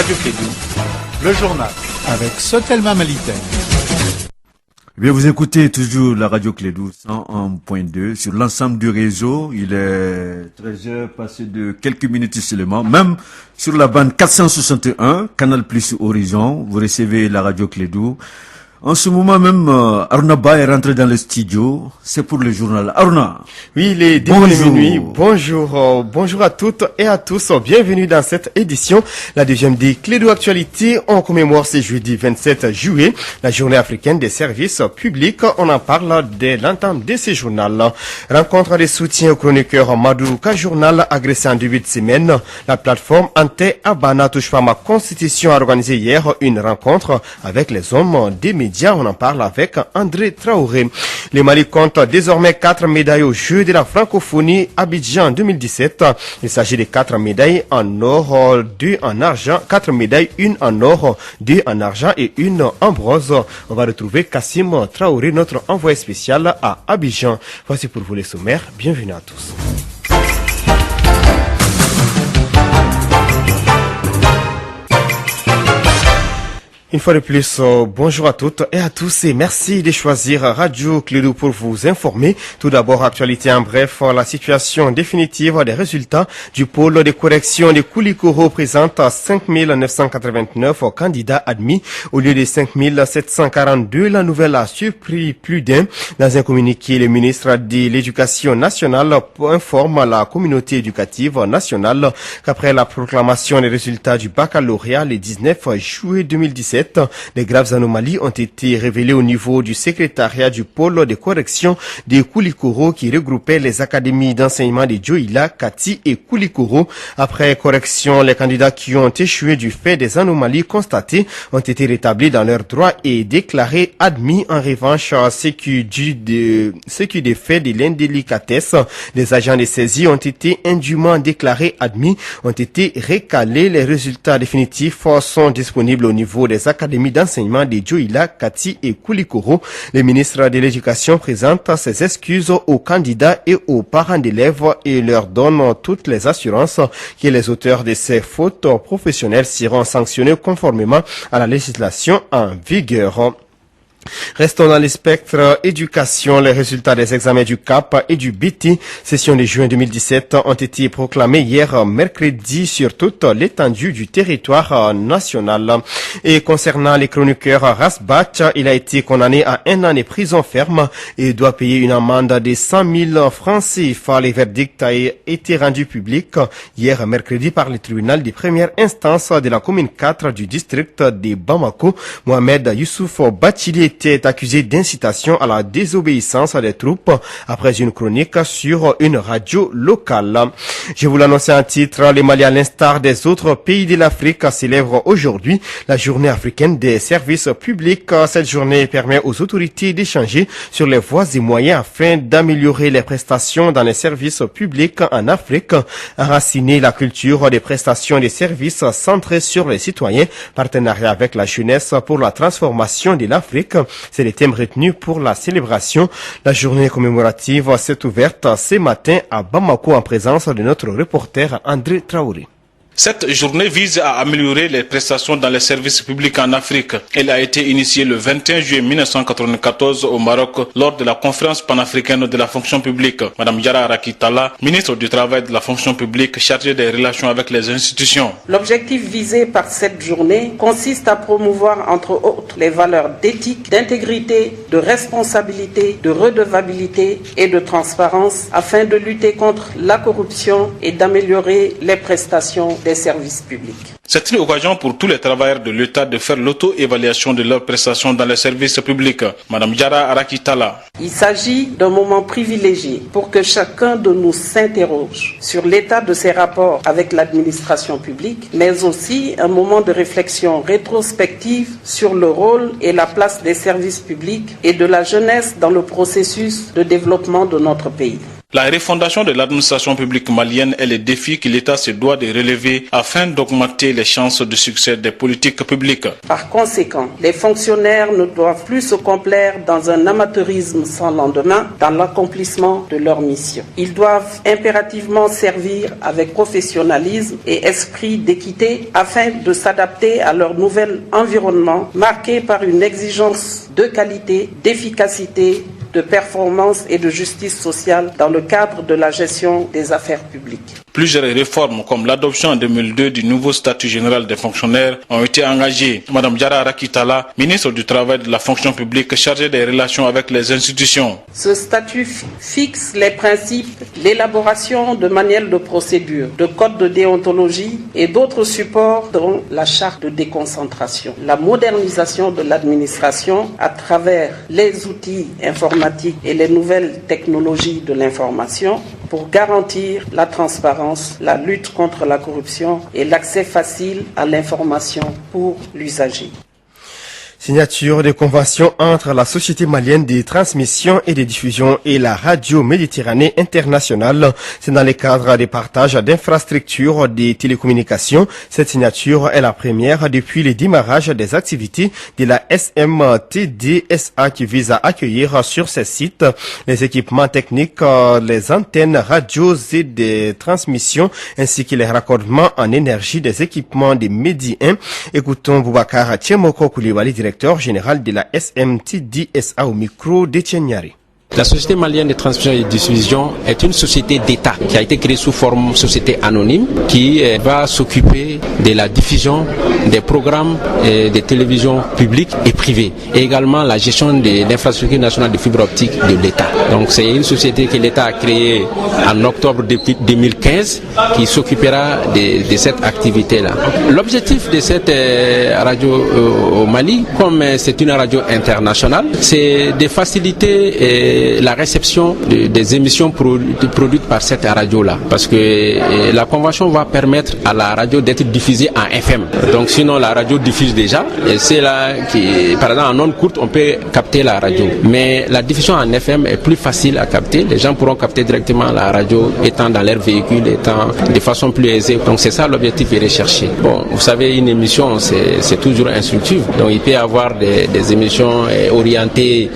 Radio Kédou, le journal avec Sotelma Malitaine. Eh bien, vous écoutez toujours la Radio Kédou 101.2 sur l'ensemble du réseau. Il est 13h passé de quelques minutes seulement. Même sur la bande 461, Canal Plus Horizon, vous recevez la Radio Kédou. En ce moment même, Aruna Ba est rentré dans le studio. C'est pour le journal. Aruna. Oui, il est début de minuit. Bonjour à toutes et à tous. Bienvenue dans cette édition, la deuxième des Kédou Actualité. On commémore ce jeudi 27 juillet, la journée africaine des services publics. On en parle dès l'entame de ce journal. Rencontre de soutien au chroniqueur Madou Kajournal agressé en début de semaine. La plateforme Ante Abana touche pas ma constitution a organisé hier une rencontre avec les hommes des médias. On en parle avec André Traoré. Le Mali compte désormais 4 médailles aux Jeux de la francophonie Abidjan 2017. Il s'agit de 4 médailles en or, 2 en argent, 4 médailles, 1 en or, 2 en argent et 1 en bronze. On va retrouver Kassim Traoré, notre envoyé spécial à Abidjan. Voici pour vous les sommaires. Bienvenue à tous. Une fois de plus, bonjour à toutes et à tous et merci de choisir Radio Kédou pour vous informer. Tout d'abord, actualité en bref, la situation définitive des résultats du pôle de correction de Koulikoro présente 5 989 candidats admis au lieu de 5 742. La nouvelle a surpris plus d'un. Dans un communiqué, le ministre de l'Éducation nationale informe la communauté éducative nationale qu'après la proclamation des résultats du baccalauréat le 19 juillet 2017, des graves anomalies ont été révélées au niveau du secrétariat du pôle de correction de Koulikoro qui regroupait les académies d'enseignement de Dioïla, Kati et Koulikoro. Après correction, les candidats qui ont échoué du fait des anomalies constatées ont été rétablis dans leurs droits et déclarés admis. En revanche, ce qui est fait de l'indélicatesse des agents de saisie ont été indûment déclarés admis, ont été recalés. Les résultats définitifs sont disponibles au niveau des académies d'enseignement de Dioïla, Kati et Koulikoro. Le ministre de l'Éducation présente ses excuses aux candidats et aux parents d'élèves et leur donne toutes les assurances que les auteurs de ces fautes professionnelles seront sanctionnés conformément à la législation en vigueur. Restons dans le spectre éducation. Les résultats des examens du CAP et du BT, session de juin 2017, ont été proclamés hier mercredi sur toute l'étendue du territoire national. Et concernant les chroniqueurs Rasbach, il a été condamné à 1 an de prison ferme et doit payer une amende de 100 000 francs CFA. Le verdict a été rendu public hier mercredi par le tribunal de première instance de la commune 4 du district de Bamako. Mohamed Youssouf Bachili était accusé d'incitation à la désobéissance des troupes après une chronique sur une radio locale. Je vous l'annonçais en titre, les Mali, à l'instar des autres pays de l'Afrique, célèbrent aujourd'hui la journée africaine des services publics. Cette journée permet aux autorités d'échanger sur les voies et moyens afin d'améliorer les prestations dans les services publics en Afrique, enraciner la culture des prestations des services centrés sur les citoyens, partenariat avec la jeunesse pour la transformation de l'Afrique. C'est le thème retenu pour la célébration. La journée commémorative s'est ouverte ce matin à Bamako en présence de notre reporter André Traoré. Cette journée vise à améliorer les prestations dans les services publics en Afrique. Elle a été initiée le 21 juillet 1994 au Maroc lors de la conférence panafricaine de la fonction publique. Madame Yara Rakitala, ministre du Travail et de la fonction publique chargée des relations avec les institutions. L'objectif visé par cette journée consiste à promouvoir entre autres les valeurs d'éthique, d'intégrité, de responsabilité, de redevabilité et de transparence afin de lutter contre la corruption et d'améliorer les prestations des services publics. C'est une occasion pour tous les travailleurs de l'État de faire l'auto-évaluation de leurs prestations dans les services publics. Madame Yara Arakitala. Il s'agit d'un moment privilégié pour que chacun de nous s'interroge sur l'état de ses rapports avec l'administration publique, mais aussi un moment de réflexion rétrospective sur le rôle et la place des services publics et de la jeunesse dans le processus de développement de notre pays. La refondation de l'administration publique malienne est le défi que l'État se doit de relever afin d'augmenter les chances de succès des politiques publiques. Par conséquent, les fonctionnaires ne doivent plus se complaire dans un amateurisme sans lendemain dans l'accomplissement de leur mission. Ils doivent impérativement servir avec professionnalisme et esprit d'équité afin de s'adapter à leur nouvel environnement marqué par une exigence de qualité, d'efficacité, de performance et de justice sociale dans le cadre de la gestion des affaires publiques. Plusieurs réformes comme l'adoption en 2002 du nouveau statut général des fonctionnaires ont été engagées. Madame Diarra Rakitala, ministre du Travail et de la fonction publique chargée des relations avec les institutions. Ce statut fixe les principes, l'élaboration de manuels de procédure, de codes de déontologie et d'autres supports dont la charte de déconcentration, la modernisation de l'administration à travers les outils informatiques et les nouvelles technologies de l'information pour garantir la transparence, la lutte contre la corruption et l'accès facile à l'information pour l'usager. Signature de convention entre la Société malienne des transmissions et des diffusions et la Radio Méditerranée internationale. C'est dans le cadre des partages d'infrastructures des télécommunications. Cette signature est la première depuis le démarrage des activités de la SMTDSA qui vise à accueillir sur ces sites les équipements techniques, les antennes radios et des transmissions ainsi que les raccordements en énergie des équipements des Medi 1. Écoutons Boubacar Tchemoko Koulibaly, directeur général de la SMTDSA au micro d'Etienne Niari. La Société malienne de transmission et de diffusion est une société d'État qui a été créée sous forme société anonyme qui va s'occuper de la diffusion des programmes de télévision publiques et privées et également la gestion de l'infrastructure nationale de fibre optique de l'État. Donc c'est une société que l'État a créée en octobre 2015 qui s'occupera de cette activité-là. L'objectif de cette radio au Mali, comme c'est une radio internationale, c'est de faciliter la réception des émissions produites par cette radio-là. Parce que la convention va permettre à la radio d'être diffusée en FM. Donc sinon la radio diffuse déjà. Et c'est là qui, par exemple en onde courte, on peut capter la radio. Mais la diffusion en FM est plus facile à capter. Les gens pourront capter directement la radio étant dans leur véhicule, étant de façon plus aisée. Donc c'est ça l'objectif recherché. Bon, vous savez, une émission, c'est toujours instructif. Donc il peut y avoir des émissions orientées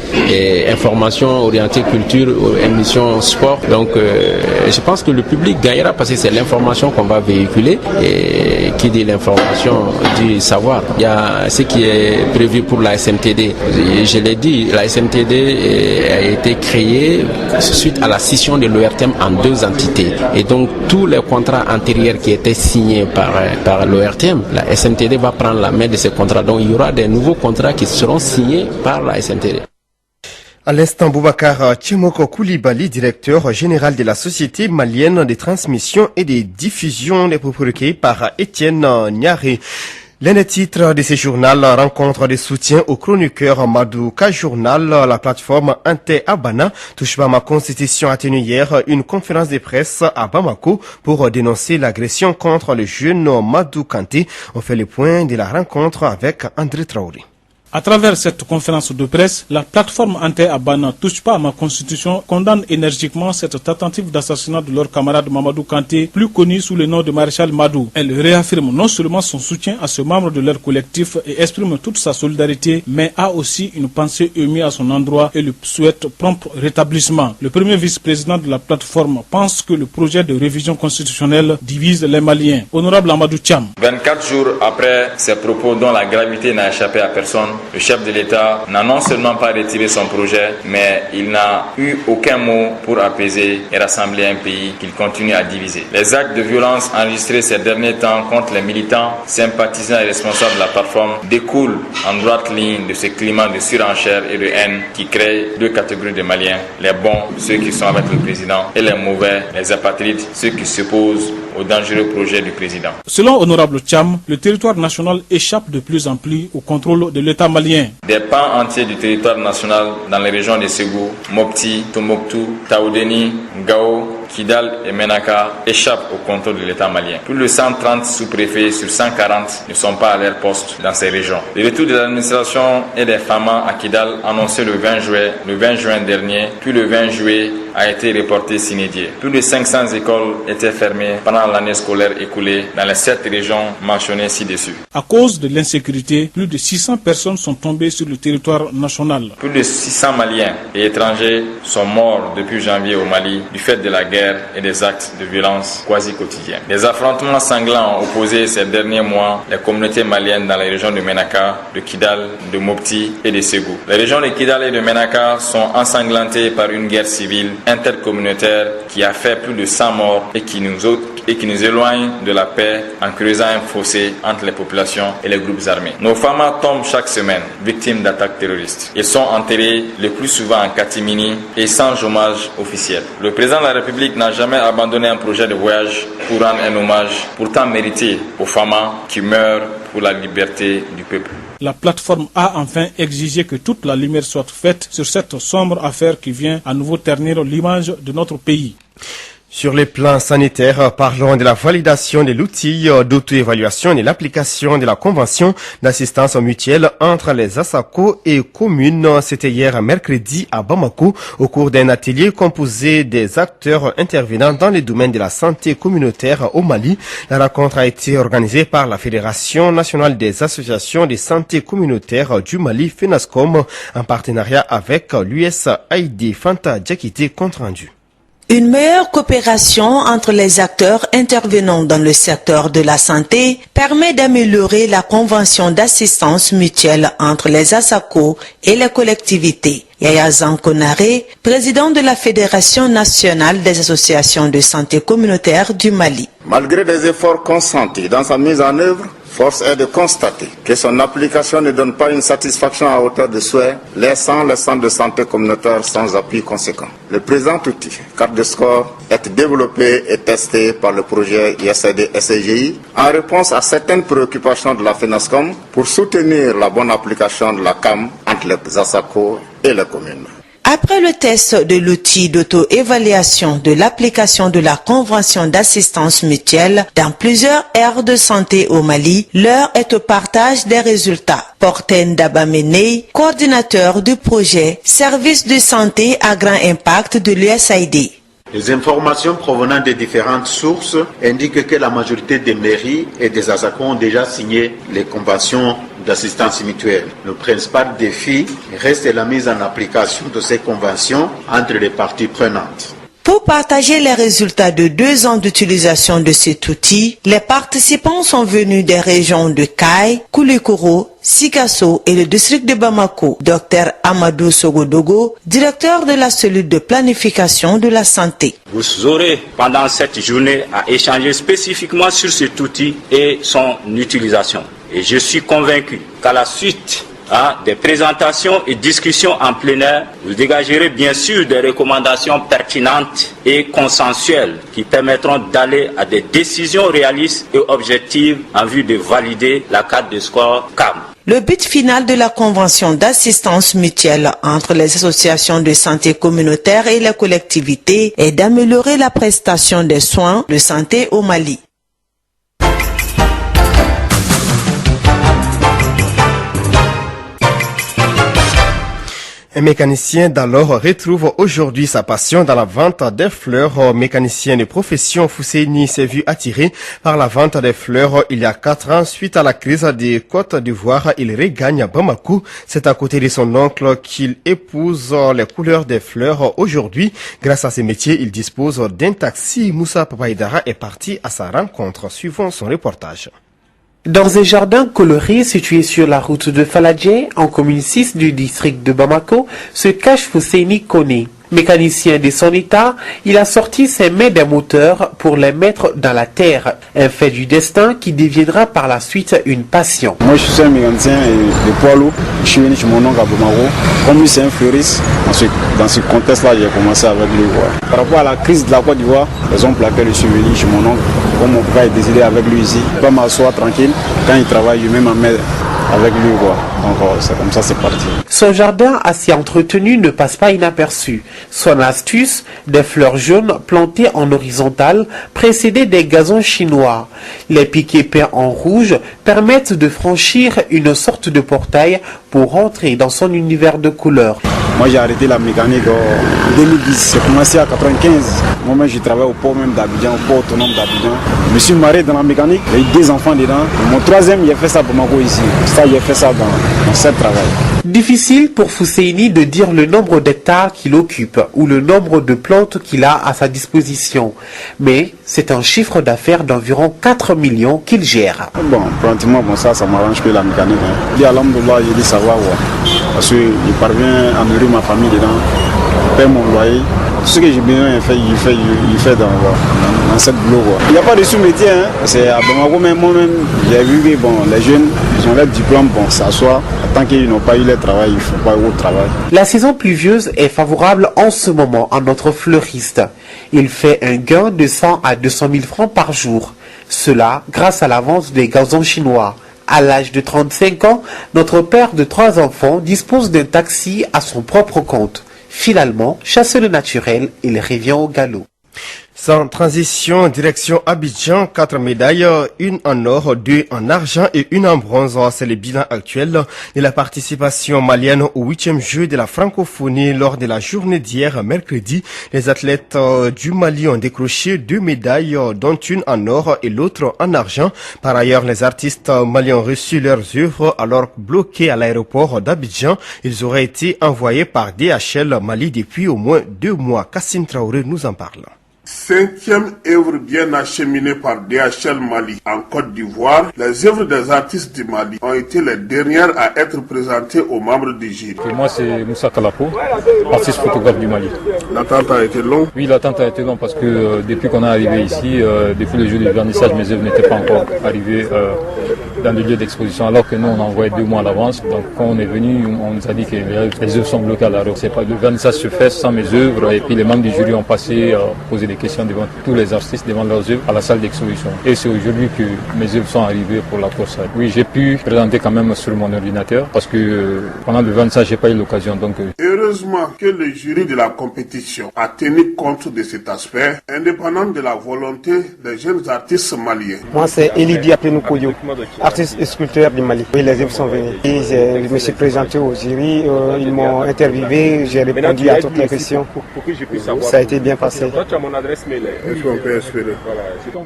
information, orientée culture, émissions sport. Donc je pense que le public gagnera parce que c'est l'information qu'on va véhiculer et qui dit l'information dit savoir. Il y a ce qui est prévu pour la SMTD. Je l'ai dit, la SMTD a été créée suite à la scission de l'ORTM en deux entités. Et donc tous les contrats antérieurs qui étaient signés par l'ORTM, la SMTD va prendre la main de ces contrats. Donc il y aura des nouveaux contrats qui seront signés par la SMTD. À l'instant, Boubacar Tchemoko Koulibaly, directeur général de la Société malienne des transmissions et des diffusions, des propos recueillis par Etienne Niari. L'un des titres de ce journal rencontre des soutiens au chroniqueur Madouka Journal. La plateforme Ante Abana touche pas ma constitution a tenu hier une conférence de presse à Bamako pour dénoncer l'agression contre le jeune Madou Kanté. On fait le point de la rencontre avec André Traoré. À travers cette conférence de presse, la plateforme Anté-Abana touche pas à ma constitution condamne énergiquement cette tentative d'assassinat de leur camarade Mamadou Kanté, plus connu sous le nom de Maréchal Madou. Elle réaffirme non seulement son soutien à ce membre de leur collectif et exprime toute sa solidarité, mais a aussi une pensée émue à son endroit et lui souhaite prompt rétablissement. Le premier vice-président de la plateforme pense que le projet de révision constitutionnelle divise les Maliens. Honorable Amadou Thiam. 24 jours après ces propos dont la gravité n'a échappé à personne, le chef de l'État n'a non seulement pas retiré son projet, mais il n'a eu aucun mot pour apaiser et rassembler un pays qu'il continue à diviser. Les actes de violence enregistrés ces derniers temps contre les militants, sympathisants et responsables de la plateforme découlent en droite ligne de ce climat de surenchère et de haine qui crée deux catégories de Maliens, les bons, ceux qui sont avec le président, et les mauvais, les apatrides, ceux qui s'opposent au dangereux projet du président. Selon Honorable Thiam, le territoire national échappe de plus en plus au contrôle de l'État malien. Des pans entiers du territoire national dans les régions de Ségou, Mopti, Tombouctou, Taoudeni, Gao, Kidal et Menaka échappent au contrôle de l'État malien. Plus de 130 sous-préfets sur 140 ne sont pas à leur poste dans ces régions. Le retour de l'administration et des FAMA à Kidal annoncé le 20 juin dernier, puis le 20 juillet a été reporté sine die. Plus de 500 écoles étaient fermées pendant l'année scolaire écoulée dans les 7 régions mentionnées ci-dessus. À cause de l'insécurité, plus de 600 personnes sont tombées sur le territoire national. Plus de 600 Maliens et étrangers sont morts depuis janvier au Mali du fait de la guerre et des actes de violence quasi quotidiens. Des affrontements sanglants ont opposé ces derniers mois les communautés maliennes dans les régions de Menaka, de Kidal, de Mopti et de Ségou. Les régions de Kidal et de Menaka sont ensanglantées par une guerre civile intercommunautaire qui a fait plus de 100 morts et qui nous éloigne de la paix en creusant un fossé entre les populations et les groupes armés. Nos FAMA tombent chaque semaine victimes d'attaques terroristes. Ils sont enterrés le plus souvent en catimini et sans hommage officiel. Le président de la République n'a jamais abandonné un projet de voyage pour rendre un hommage pourtant mérité aux FAMA qui meurent pour la liberté du peuple. La plateforme a enfin exigé que toute la lumière soit faite sur cette sombre affaire qui vient à nouveau ternir l'image de notre pays. Sur les plans sanitaires, parlons de la validation de l'outil d'auto-évaluation et de l'application de la convention d'assistance mutuelle entre les ASACO et communes. C'était hier mercredi à Bamako au cours d'un atelier composé des acteurs intervenant dans les domaines de la santé communautaire au Mali. La rencontre a été organisée par la Fédération nationale des associations de santé communautaire du Mali, FENASCOM, en partenariat avec l'USAID. Fanta Diakité, compte rendu. Une meilleure coopération entre les acteurs intervenant dans le secteur de la santé permet d'améliorer la convention d'assistance mutuelle entre les ASACO et les collectivités. Yaya Zankonare, président de la Fédération nationale des associations de santé communautaire du Mali. Malgré des efforts consentis dans sa mise en œuvre, force est de constater que son application ne donne pas une satisfaction à hauteur de souhait, laissant les centres de santé communautaire sans appui conséquent. Le présent outil, carte de score, est développé et testé par le projet USAID-SCGI en réponse à certaines préoccupations de la FENASCOM pour soutenir la bonne application de la CAM entre les ASACO et les communes. Après le test de l'outil d'auto-évaluation de l'application de la convention d'assistance mutuelle dans plusieurs aires de santé au Mali, l'heure est au partage des résultats. Porten Dabamenei, coordinateur du projet Service de santé à grand impact de l'USAID. Les informations provenant des différentes sources indiquent que la majorité des mairies et des ASACO ont déjà signé les conventions d'assistance mutuelle. Le principal défi reste la mise en application de ces conventions entre les parties prenantes. Pour partager les résultats de 2 ans d'utilisation de cet outil, les participants sont venus des régions de Kay, Koulikoro, Sikasso et le district de Bamako. Dr Amadou Sogodogo, directeur de la cellule de planification de la santé. Vous aurez pendant cette journée à échanger spécifiquement sur cet outil et son utilisation. Et je suis convaincu qu'à la suite des présentations et discussions en plein air, vous dégagerez bien sûr des recommandations pertinentes et consensuelles qui permettront d'aller à des décisions réalistes et objectives en vue de valider la carte de score CAM. Le but final de la convention d'assistance mutuelle entre les associations de santé communautaire et les collectivités est d'améliorer la prestation des soins de santé au Mali. Un mécanicien d'alors retrouve aujourd'hui sa passion dans la vente des fleurs. Mécanicien de profession, Fousseini s'est vu attiré par la vente des fleurs il y a 4 ans. Suite à la crise des Côtes d'Ivoire, il regagne Bamako. C'est à côté de son oncle qu'il épouse les couleurs des fleurs. Aujourd'hui, grâce à ce métier, il dispose d'un taxi. Moussa Papaïdara est parti à sa rencontre. Suivons son reportage. Dans un jardin coloré situé sur la route de Faladje, en commune 6 du district de Bamako, se cache Fousseini Kone. Mécanicien de son état, il a sorti ses mains d'un moteur pour les mettre dans la terre. Un fait du destin qui deviendra par la suite une passion. Moi je suis un mécanicien de poids lourd. Je suis venu chez mon oncle à Bamako. Comme lui c'est un fleuriste, dans ce contexte-là j'ai commencé avec lui. Par rapport à la crise de la Côte d'Ivoire, raison pour laquelle je suis venu chez mon oncle. Comme mon père est décédé avec lui ici, je peux pas m'asseoir tranquille. Quand il travaille, je mets ma main avec lui, quoi. Donc c'est comme ça, c'est parti. Son jardin assez entretenu ne passe pas inaperçu. Son astuce, des fleurs jaunes plantées en horizontale, précédées des gazons chinois. Les piquets peints en rouge permettent de franchir une sorte de portail pour rentrer dans son univers de couleurs. Moi j'ai arrêté la mécanique en 2010, j'ai commencé à 95. Moi-même je travaille au port même d'Abidjan, au port autonome d'Abidjan. Je me suis marié dans la mécanique, il y a eu 2 enfants dedans. Mon 3e, j'ai fait ça à Bamako ici. Ça, j'ai fait ça dans ce travail. Difficile pour Fousseini de dire le nombre d'hectares qu'il occupe ou le nombre de plantes qu'il a à sa disposition. Mais c'est un chiffre d'affaires d'environ 4 millions qu'il gère. Bon, pratiquement, ça m'arrange que la mécanique. Je dis alhamdoulilah, je dis ça va, parce que je parviens à nourrir ma famille dedans, payer mon loyer. Tout ce que j'ai besoin, il fait dans cette boulot. Il n'y a pas de sous-métier, c'est à Bamako, mais moi-même, j'ai vu que les jeunes, ils ont leur diplôme, s'assoient, tant qu'ils n'ont pas eu leur travail, il ne faut pas aller au travail. La saison pluvieuse est favorable en ce moment à notre fleuriste. Il fait un gain de 100 à 200 000 francs par jour. Cela grâce à la vente des gazons chinois. À l'âge de 35 ans, notre père de 3 enfants dispose d'un taxi à son propre compte. Finalement, chasseur de naturel, il revient au galop. Sans transition, direction Abidjan, 4 médailles, 1 en or, 2 en argent et 1 en bronze. C'est le bilan actuel de la participation malienne au 8e jeu de la francophonie lors de la journée d'hier, mercredi. Les athlètes du Mali ont décroché 2 médailles, dont une en or et l'autre en argent. Par ailleurs, les artistes maliens ont reçu leurs œuvres alors bloqués à l'aéroport d'Abidjan. Ils auraient été envoyés par DHL Mali depuis au moins 2 mois. Kassim Traoré nous en parle. 5e œuvre bien acheminée par DHL Mali en Côte d'Ivoire, les œuvres des artistes du Mali ont été les dernières à être présentées aux membres du jury. Moi c'est Moussa Kalapo, artiste photographe du Mali. L'attente a été longue? Oui, l'attente a été longue parce que depuis qu'on est arrivé ici, depuis le jour du vernissage, mes œuvres n'étaient pas encore arrivées dans le lieu d'exposition alors que nous on envoyait 2 mois à l'avance. Donc quand on est venu, on nous a dit que les œuvres sont bloquées à l'arrêt. C'est pas, le vernissage se fait sans mes œuvres et puis les membres du jury ont passé poser des questions devant tous les artistes, devant leurs œuvres à la salle d'exposition. Et c'est aujourd'hui que mes œuvres sont arrivées pour la course. Oui, j'ai pu présenter quand même sur mon ordinateur parce que pendant le vernissage, j'ai pas eu l'occasion. Donc heureusement que le jury de la compétition a tenu compte de cet aspect, indépendant de la volonté des jeunes artistes maliens. Moi, c'est Elidi Aplenoukoyo, artiste et sculpteur du Mali. Oui, les œuvres sont venues. Et je me suis présenté au jury, ils m'ont interviewé, j'ai répondu à toutes les questions. Ça a été bien passé. Est-ce qu'on peut espérer?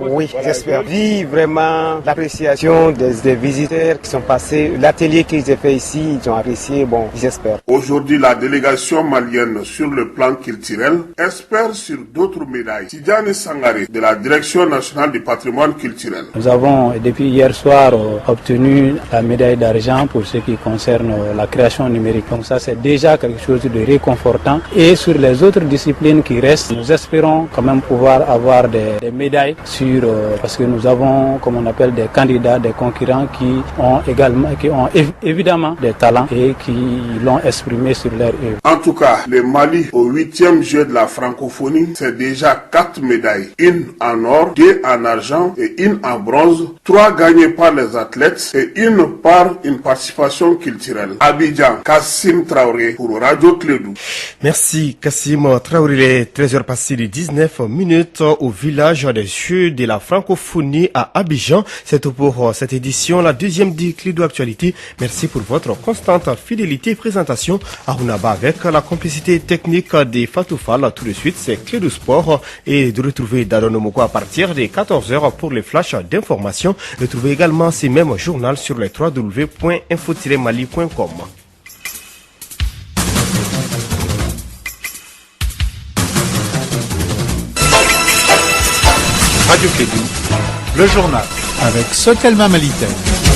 Oui, j'espère. Vu vraiment l'appréciation des visiteurs qui sont passés, l'atelier qu'ils ont fait ici, ils ont apprécié, bon, j'espère. Aujourd'hui, la délégation malienne sur le plan culturel espère sur d'autres médailles. Tidjane Sangaré, de la Direction nationale du patrimoine culturel. Nous avons, depuis hier soir, obtenu la médaille d'argent pour ce qui concerne la création numérique. Donc ça, c'est déjà quelque chose de réconfortant. Et sur les autres disciplines qui restent, nous espérons quand même pouvoir avoir des médailles sur, parce que nous avons, comme on appelle, des candidats, des concurrents qui ont évidemment des talents et qui l'ont exprimé sur leur œuvre. En tout cas, le Mali au 8e jeu de la francophonie, c'est déjà 4 médailles. 1 en or, 2 en argent et 1 en bronze. 3 gagnées par les athlètes et 1 par une participation culturelle. Abidjan, Kassim Traoré pour Radio Clédou. Merci Kassim Traoré. Il est 13h passé de 19 minutes au village des Jeux de la francophonie à Abidjan. C'est tout pour cette édition, la 2e du Clédou Actualité. Merci pour votre constante fidélité et présentation à Hunaba avec la complicité technique des Fatoufal. Tout de suite, c'est Clédou Sport et de retrouver Dadon Moko à partir des 14h pour les flashs d'information. Retrouvez également ces mêmes journaux sur les www.info-mali.com. Radio Clédou, le journal avec Sotelma Malitel.